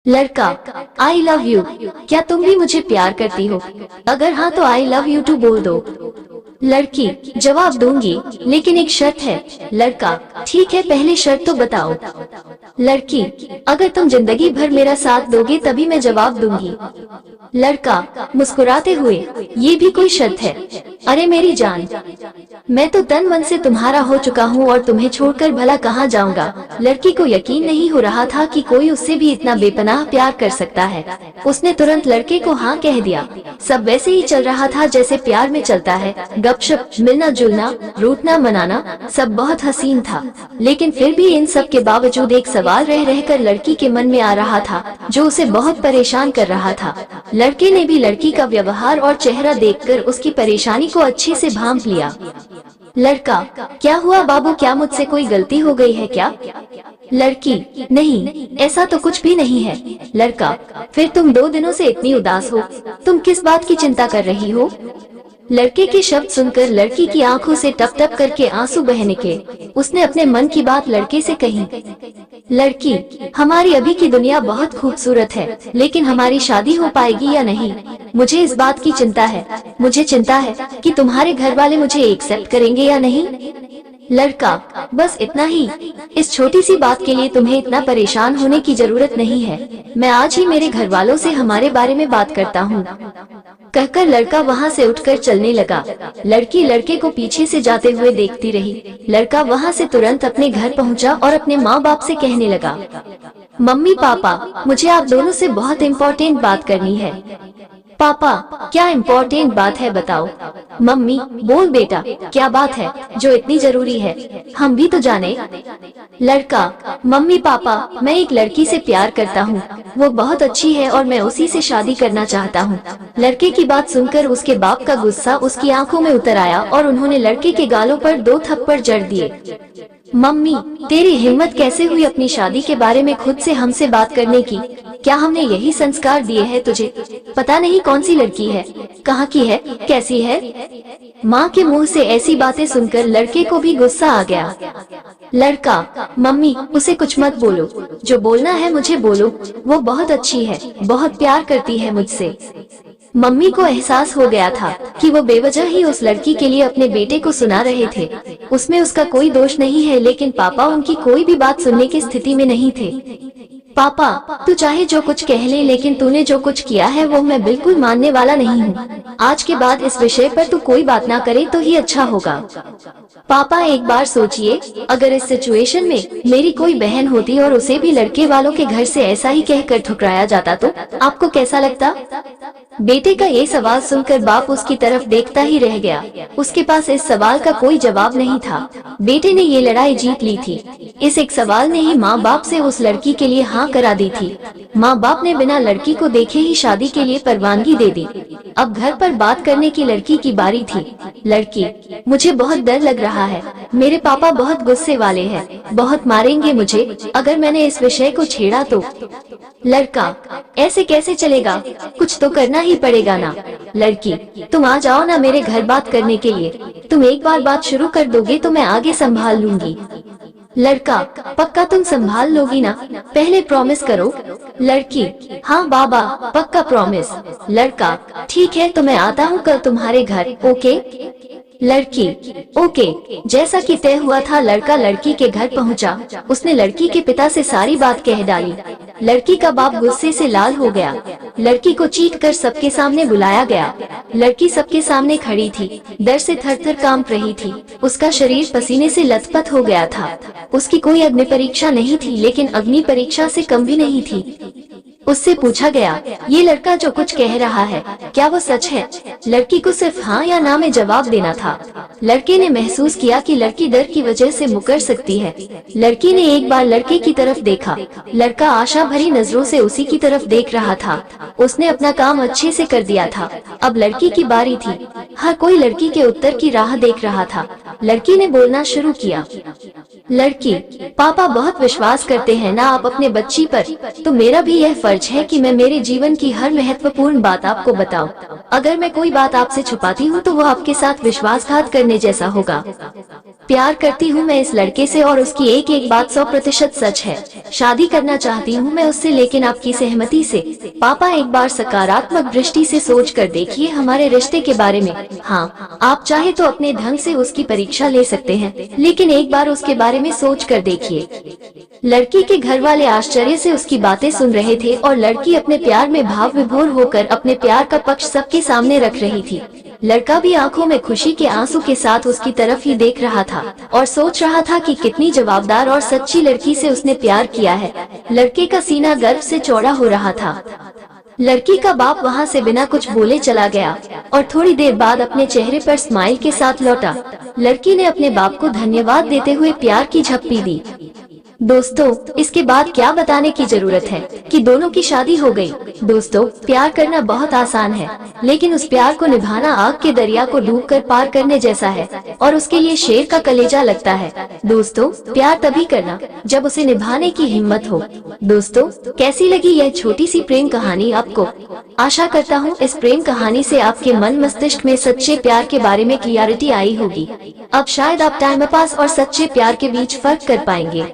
लड़का, I love you. क्या तुम भी मुझे प्यार करती हो? अगर हाँ तो आई लव यू टू बोल दो। लड़की, जवाब दूंगी, लेकिन एक शर्त है। लड़का, ठीक है, पहले शर्त तो बताओ। लड़की, अगर तुम जिंदगी भर मेरा साथ दोगे तभी मैं जवाब दूंगी। लड़का, मुस्कुराते हुए, ये भी कोई शर्त है? अरे मेरी जान, मैं तो तन मन से तुम्हारा हो चुका हूँ और तुम्हें छोड़कर भला कहाँ जाऊंगा। लड़की को यकीन नहीं हो रहा था कि कोई उससे भी इतना बेपनाह प्यार कर सकता है। उसने तुरंत लड़के को हाँ कह दिया। सब वैसे ही चल रहा था जैसे प्यार में चलता है, गपशप, मिलना जुलना, रूठना मनाना, सब बहुत हसीन था। लेकिन फिर भी इन सब के बावजूद एक सवाल रह रहकर लड़की के मन में आ रहा था, जो उसे बहुत परेशान कर रहा था। लड़के ने भी लड़की का व्यवहार और चेहरा देखकर उसकी परेशानी को अच्छे से भांप लिया। लड़का, क्या हुआ बाबू, क्या मुझसे कोई गलती हो गई है क्या? लड़की, नहीं, ऐसा तो कुछ भी नहीं है। लड़का, फिर तुम 2 दिनों से इतनी उदास हो, तुम किस बात की चिंता कर रही हो? लड़के के शब्द सुनकर लड़की की आंखों से टप टप करके आंसू बहने के। उसने अपने मन की बात लड़के से कही। लड़की, हमारी अभी की दुनिया बहुत खूबसूरत है, लेकिन हमारी शादी हो पाएगी या नहीं, मुझे इस बात की चिंता है। मुझे चिंता है कि तुम्हारे घर वाले मुझे एक्सेप्ट करेंगे या नहीं। लड़का, बस इतना ही, इस छोटी सी बात के लिए तुम्हें इतना परेशान होने की जरूरत नहीं है। मैं आज ही मेरे घर वालों से हमारे बारे में बात करता हूँ। कहकर लड़का वहाँ से उठकर चलने लगा। लड़की लड़के को पीछे से जाते हुए देखती रही। लड़का वहाँ से तुरंत अपने घर पहुँचा और अपने माँ बाप से कहने लगा, मम्मी पापा, मुझे आप दोनों से बहुत इम्पोर्टेंट बात करनी है। पापा, क्या इम्पोर्टेंट बात है बताओ। मम्मी, बोल बेटा, क्या बात है जो इतनी जरूरी है, हम भी तो जाने। लड़का, मम्मी पापा, मैं एक लड़की से प्यार करता हूँ, वो बहुत अच्छी है और मैं उसी से शादी करना चाहता हूँ। लड़के की बात सुनकर उसके बाप का गुस्सा उसकी आंखों में उतर आया और उन्होंने लड़के के गालों पर 2 थप्पड़ जड़ दिए। मम्मी, तेरी हिम्मत कैसे हुई अपनी शादी के बारे में खुद से हमसे बात करने की? क्या हमने यही संस्कार दिए हैं तुझे? पता नहीं कौन सी लड़की है, कहाँ की है, कैसी है? माँ के मुंह से ऐसी बातें सुनकर लड़के को भी गुस्सा आ गया। लड़का, मम्मी, उसे कुछ मत बोलो, जो बोलना है मुझे बोलो, वो बहुत अच्छी है, बहुत प्यार करती है मुझसे। मम्मी को एहसास हो गया था कि वो बेवजह ही उस लड़की के लिए अपने बेटे को सुना रहे थे। उसमें उसका कोई दोष नहीं है, लेकिन पापा उनकी कोई भी बात सुनने की स्थिति में नहीं थे। पापा, तू चाहे जो कुछ कह ले, लेकिन तूने जो कुछ किया है वो मैं बिल्कुल मानने वाला नहीं हूँ। आज के बाद इस विषय पर तू कोई बात ना करे तो ही अच्छा होगा। पापा, एक बार सोचिए, अगर इस सिचुएशन में मेरी कोई बहन होती और उसे भी लड़के वालों के घर से ऐसा ही कहकर ठुकराया जाता तो आपको कैसा लगता? बेटे का ये सवाल सुनकर बाप उसकी तरफ देखता ही रह गया। उसके पास इस सवाल का कोई जवाब नहीं था। बेटे ने ये लड़ाई जीत ली थी। इस एक सवाल ने ही माँ बाप से उस लड़की के लिए हाँ करा दी थी। माँ बाप ने बिना लड़की को देखे ही शादी के लिए परवानगी दे दी। अब घर पर बात करने की लड़की की बारी थी। लड़की, मुझे बहुत डर लग रहा है, मेरे पापा बहुत गुस्से वाले हैं, बहुत मारेंगे मुझे अगर मैंने इस विषय को छेड़ा तो। लड़का, ऐसे कैसे चलेगा, कुछ तो करना ही पड़ेगा ना। लड़की, तुम आ जाओ ना मेरे घर बात करने के लिए, तुम एक बार बात शुरू कर दोगे तो मैं आगे संभाल लूंगी। लड़का, पक्का तुम संभाल लोगी ना, पहले प्रॉमिस करो। लड़की, हाँ बाबा, पक्का प्रॉमिस। लड़का, ठीक है, तो मैं आता हूँ कल तुम्हारे घर, ओके? लड़की, ओके। जैसा कि तय हुआ था, लड़का लड़की के घर पहुंचा। उसने लड़की के पिता से सारी बात कह डाली। लड़की का बाप गुस्से से लाल हो गया। लड़की को चीख कर सबके सामने बुलाया गया। लड़की सबके सामने खड़ी थी, डर से थर-थर कांप रही थी। उसका शरीर पसीने से लथपथ हो गया था। उसकी कोई अग्नि परीक्षा नहीं थी, लेकिन अग्नि परीक्षा से कम भी नहीं थी। उससे पूछा गया, ये लड़का जो कुछ कह रहा है, क्या वो सच है? लड़की को सिर्फ हाँ या ना में जवाब देना था। लड़के ने महसूस किया कि लड़की डर की वजह से मुकर सकती है। लड़की ने एक बार लड़के की तरफ देखा। लड़का आशा भरी नजरों से उसी की तरफ देख रहा था। उसने अपना काम अच्छे से कर दिया था। अब लड़की की बारी थी। हर कोई लड़की के उत्तर की राह देख रहा था। लड़की ने बोलना शुरू किया। लड़की, पापा बहुत विश्वास करते हैं ना आप अपने बच्ची पर, तो मेरा भी यह फर्ज है कि मैं मेरे जीवन की हर महत्वपूर्ण बात आपको बताऊं। अगर मैं कोई बात आपसे छुपाती हूँ तो वो आपके साथ विश्वासघात करने जैसा होगा। प्यार करती हूँ मैं इस लड़के से और उसकी एक एक बात 100% सच है। शादी करना चाहती हूँ मैं उससे, लेकिन आपकी सहमति से। पापा, एक बार सकारात्मक दृष्टि से सोच कर देखिए हमारे रिश्ते के बारे में। हाँ, आप चाहे तो अपने ढंग से उसकी परीक्षा ले सकते हैं, लेकिन एक बार उसके बारे में सोच कर देखिए। लड़की के घर वाले आश्चर्य से उसकी बातें सुन रहे थे और लड़की अपने प्यार में भाव विभोर होकर अपने प्यार का पक्ष सबके सामने रख रही थी। लड़का भी आंखों में खुशी के आंसू के साथ उसकी तरफ ही देख रहा था और सोच रहा था कि कितनी जवाबदार और सच्ची लड़की से उसने प्यार किया है। लड़के का सीना गर्व से चौड़ा हो रहा था। लड़की का बाप वहां से बिना कुछ बोले चला गया और थोड़ी देर बाद अपने चेहरे पर स्माइल के साथ लौटा। लड़की ने अपने बाप को धन्यवाद देते हुए प्यार की झप्पी दी। दोस्तों, इसके बाद क्या बताने की जरूरत है कि दोनों की शादी हो गई। दोस्तों, प्यार करना बहुत आसान है, लेकिन उस प्यार को निभाना आग के दरिया को डूबकर पार करने जैसा है और उसके लिए शेर का कलेजा लगता है। दोस्तों, प्यार तभी करना जब उसे निभाने की हिम्मत हो। दोस्तों, कैसी लगी यह छोटी सी प्रेम कहानी आपको? आशा करता हूँ इस प्रेम कहानी से आपके मन मस्तिष्क में सच्चे प्यार के बारे में क्लियरिटी आई होगी। अब शायद आप टाइम पास और सच्चे प्यार के बीच फर्क कर पाएंगे।